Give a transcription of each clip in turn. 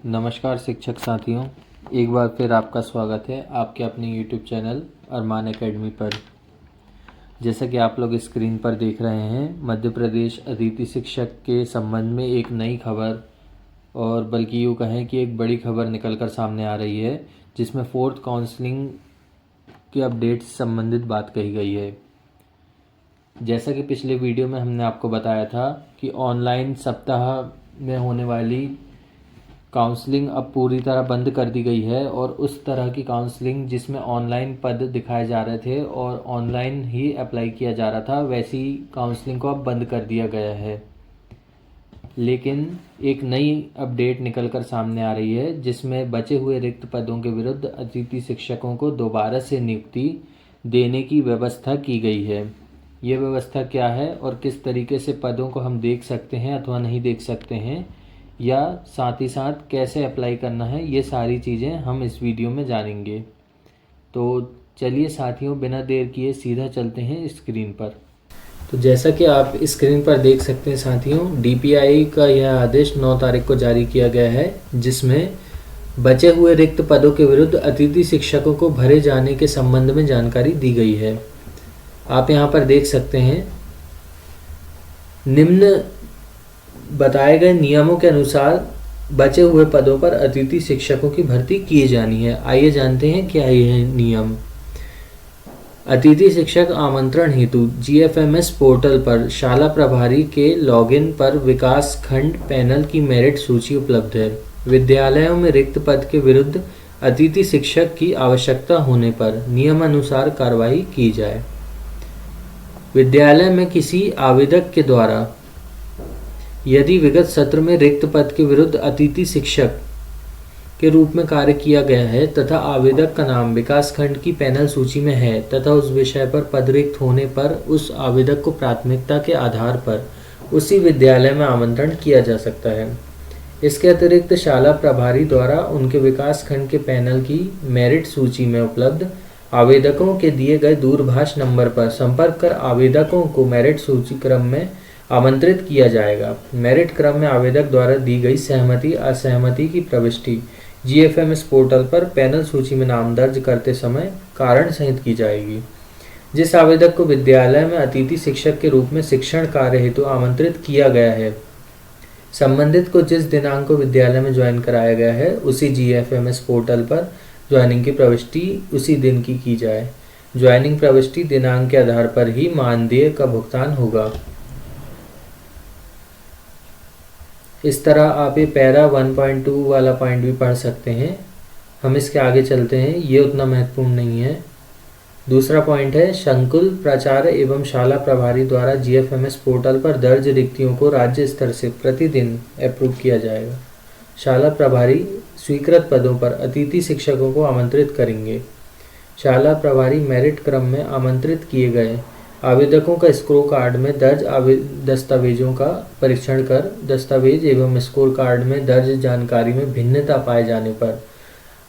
नमस्कार शिक्षक साथियों, एक बार फिर आपका स्वागत है आपके अपने यूट्यूब चैनल अरमान एकेडमी पर। जैसा कि आप लोग स्क्रीन पर देख रहे हैं, मध्य प्रदेश अतिथि शिक्षक के संबंध में एक नई खबर और बल्कि यूँ कहें कि एक बड़ी खबर निकलकर सामने आ रही है, जिसमें 4th काउंसलिंग के अपडेट से संबंधित बात कही गई है। जैसा कि पिछले वीडियो में हमने आपको बताया था कि ऑनलाइन सप्ताह में होने वाली काउंसलिंग अब पूरी तरह बंद कर दी गई है और उस तरह की काउंसलिंग जिसमें ऑनलाइन पद दिखाए जा रहे थे और ऑनलाइन ही अप्लाई किया जा रहा था, वैसी काउंसलिंग को अब बंद कर दिया गया है। लेकिन एक नई अपडेट निकलकर सामने आ रही है, जिसमें बचे हुए रिक्त पदों के विरुद्ध अतिथि शिक्षकों को दोबारा से नियुक्ति देने की व्यवस्था की गई है। ये व्यवस्था क्या है और किस तरीके से पदों को हम देख सकते हैं अथवा नहीं देख सकते हैं, या साथ ही साथ कैसे अप्लाई करना है, ये सारी चीज़ें हम इस वीडियो में जानेंगे। तो चलिए साथियों, बिना देर किए सीधा चलते हैं स्क्रीन पर। तो जैसा कि आप स्क्रीन पर देख सकते हैं साथियों, डीपीआई का यह आदेश 9 तारीख को जारी किया गया है, जिसमें बचे हुए रिक्त पदों के विरुद्ध अतिथि शिक्षकों को भरे जाने के संबंध में जानकारी दी गई है। आप यहाँ पर देख सकते हैं, निम्न बताए गए नियमों के अनुसार बचे हुए पदों पर अतिथि शिक्षकों की भर्ती की जानी है। आइए जानते हैं क्या है नियम। अतिथि शिक्षक आमंत्रण हेतु जीएफएमएस पोर्टल पर शाला प्रभारी के लॉगिन पर विकास खंड पैनल की मेरिट सूची उपलब्ध है। विद्यालयों में रिक्त पद के विरुद्ध अतिथि शिक्षक की आवश्यकता होने पर नियमानुसार कार्रवाई की जाए। विद्यालय में किसी आवेदक के द्वारा यदि विगत सत्र में रिक्त पद के विरुद्ध अतिथि शिक्षक के रूप में कार्य किया गया है तथा आवेदक का नाम विकास खंड की पैनल सूची में है तथा उस विषय पर पद रिक्त होने पर उस आवेदक को प्राथमिकता के आधार पर उसी विद्यालय में आमंत्रण किया जा सकता है। इसके अतिरिक्त शाला प्रभारी द्वारा उनके विकास खंड के पैनल की मेरिट सूची में उपलब्ध आवेदकों के दिए गए दूरभाष नंबर पर संपर्क कर आवेदकों को मेरिट सूची क्रम में आमंत्रित किया जाएगा। मेरिट क्रम में आवेदक द्वारा दी गई सहमति असहमति की प्रविष्टि जीएफएमएस पोर्टल पर पैनल सूची में नाम दर्ज करते समय कारण सहित की जाएगी। जिस आवेदक को विद्यालय में अतिथि शिक्षक के रूप में शिक्षण कार्य हेतु आमंत्रित किया गया है, संबंधित को जिस दिनांक को विद्यालय में ज्वाइन कराया गया है, उसी जीएफएमएस पोर्टल पर ज्वाइनिंग की प्रविष्टि उसी दिन की जाए। ज्वाइनिंग प्रविष्टि दिनांक के आधार पर ही मानदेय का भुगतान होगा। इस तरह आप ये पैरा 1.2 वाला पॉइंट भी पढ़ सकते हैं। हम इसके आगे चलते हैं, ये उतना महत्वपूर्ण नहीं है। दूसरा पॉइंट है, संकुल प्राचार्य एवं शाला प्रभारी द्वारा जीएफएमएस पोर्टल पर दर्ज रिक्तियों को राज्य स्तर से प्रतिदिन अप्रूव किया जाएगा। शाला प्रभारी स्वीकृत पदों पर अतिथि शिक्षकों को आमंत्रित करेंगे। शाला प्रभारी मेरिट क्रम में आमंत्रित किए गए आवेदकों का स्कोर कार्ड में दर्ज दस्तावेजों का परीक्षण कर दस्तावेज एवं स्कोर कार्ड में दर्ज जानकारी में भिन्नता पाए जाने पर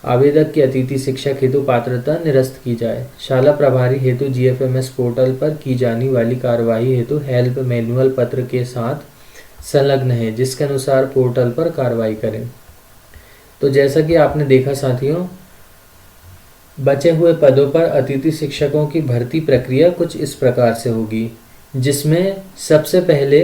आवेदक की अतिथि शिक्षक हेतु पात्रता निरस्त की जाए। शाला प्रभारी हेतु जीएफएमएस पोर्टल पर की जाने वाली कार्यवाही हेतु हेल्प मैनुअल पत्र के साथ संलग्न है, जिसके अनुसार पोर्टल पर कार्रवाई करें। तो जैसा कि आपने देखा साथियों, बचे हुए पदों पर अतिथि शिक्षकों की भर्ती प्रक्रिया कुछ इस प्रकार से होगी, जिसमें सबसे पहले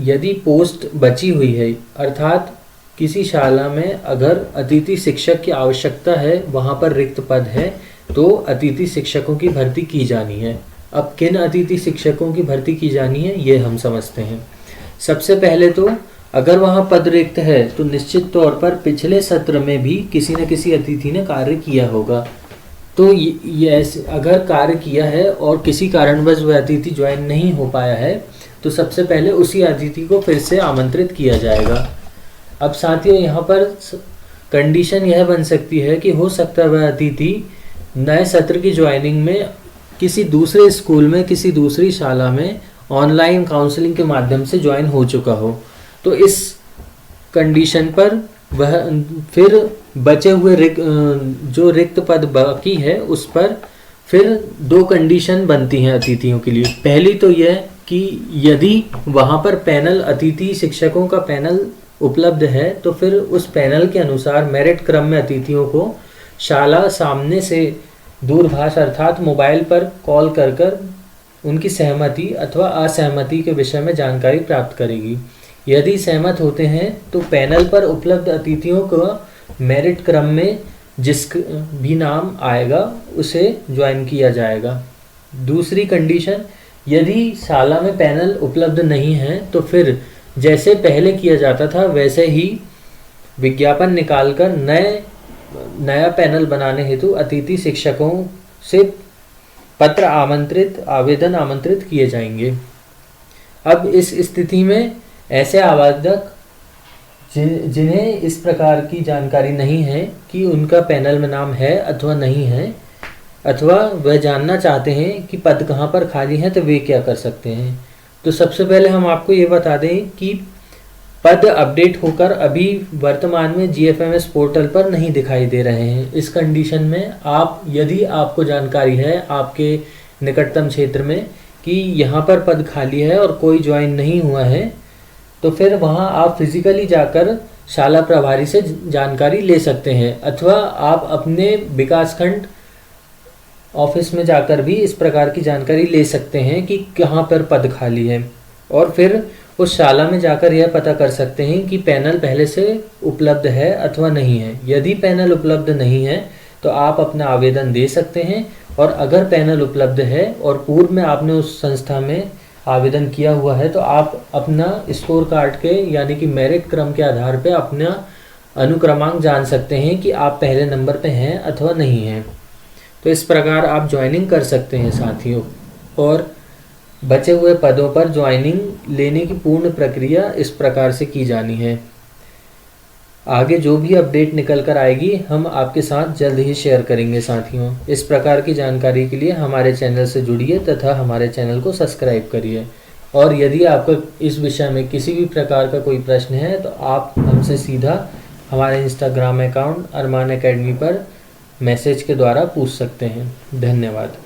यदि पोस्ट बची हुई है, अर्थात किसी शाला में अगर अतिथि शिक्षक की आवश्यकता है, वहाँ पर रिक्त पद है, तो अतिथि शिक्षकों की भर्ती की जानी है। अब किन अतिथि शिक्षकों की भर्ती की जानी है, ये हम समझते हैं। सबसे पहले तो अगर वहाँ पद रिक्त है तो निश्चित तौर पर पिछले सत्र में भी किसी न किसी अतिथि ने कार्य किया होगा। तो ये अगर कार्य किया है और किसी कारणवश वह अतिथि ज्वाइन नहीं हो पाया है, तो सबसे पहले उसी अतिथि को फिर से आमंत्रित किया जाएगा। अब साथियों, यहाँ पर कंडीशन यह बन सकती है कि हो सकता है वह अतिथि नए सत्र की ज्वाइनिंग में किसी दूसरे स्कूल में, किसी दूसरी शाला में ऑनलाइन काउंसलिंग के माध्यम से ज्वाइन हो चुका हो। तो इस कंडीशन पर वह फिर बचे हुए जो रिक्त पद बाकी है, उस पर फिर 2 कंडीशन बनती हैं अतिथियों के लिए। पहली तो यह कि यदि वहाँ पर पैनल, अतिथि शिक्षकों का पैनल उपलब्ध है तो फिर उस पैनल के अनुसार मेरिट क्रम में अतिथियों को शाला सामने से दूरभाष अर्थात मोबाइल पर कॉल कर कर उनकी सहमति अथवा असहमति के विषय में जानकारी प्राप्त करेगी। यदि सहमत होते हैं तो पैनल पर उपलब्ध अतिथियों को मेरिट क्रम में जिस भी नाम आएगा उसे ज्वाइन किया जाएगा। दूसरी कंडीशन, यदि शाला में पैनल उपलब्ध नहीं है तो फिर जैसे पहले किया जाता था वैसे ही विज्ञापन निकालकर नया पैनल बनाने हेतु अतिथि शिक्षकों से आवेदन आमंत्रित किए जाएंगे। अब इस स्थिति में ऐसे आवेदक जिन्हें इस प्रकार की जानकारी नहीं है कि उनका पैनल में नाम है अथवा नहीं है, अथवा वह जानना चाहते हैं कि पद कहाँ पर खाली हैं, तो वे क्या कर सकते हैं। तो सबसे पहले हम आपको ये बता दें कि पद अपडेट होकर अभी वर्तमान में GFMS पोर्टल पर नहीं दिखाई दे रहे हैं। इस कंडीशन में यदि आपको जानकारी है आपके निकटतम क्षेत्र में कि यहाँ पर पद खाली है और कोई ज्वाइन नहीं हुआ है, तो फिर वहाँ आप फिजिकली जाकर शाला प्रभारी से जानकारी ले सकते हैं, अथवा आप अपने विकासखंड ऑफिस में जाकर भी इस प्रकार की जानकारी ले सकते हैं कि कहाँ पर पद खाली है, और फिर उस शाला में जाकर यह पता कर सकते हैं कि पैनल पहले से उपलब्ध है अथवा नहीं है। यदि पैनल उपलब्ध नहीं है तो आप अपना आवेदन दे सकते हैं, और अगर पैनल उपलब्ध है और पूर्व में आपने उस संस्था में आवेदन किया हुआ है तो आप अपना स्कोर कार्ड के यानी कि मेरिट क्रम के आधार पर अपना अनुक्रमांक जान सकते हैं कि आप पहले नंबर पे हैं अथवा नहीं हैं। तो इस प्रकार आप ज्वाइनिंग कर सकते हैं साथियों, और बचे हुए पदों पर ज्वाइनिंग लेने की पूर्ण प्रक्रिया इस प्रकार से की जानी है। आगे जो भी अपडेट निकल कर आएगी हम आपके साथ जल्द ही शेयर करेंगे साथियों। इस प्रकार की जानकारी के लिए हमारे चैनल से जुड़िए तथा हमारे चैनल को सब्सक्राइब करिए। और यदि आपको इस विषय में किसी भी प्रकार का कोई प्रश्न है तो आप हमसे सीधा हमारे इंस्टाग्राम अकाउंट अरमान एकेडमी पर मैसेज के द्वारा पूछ सकते हैं। धन्यवाद।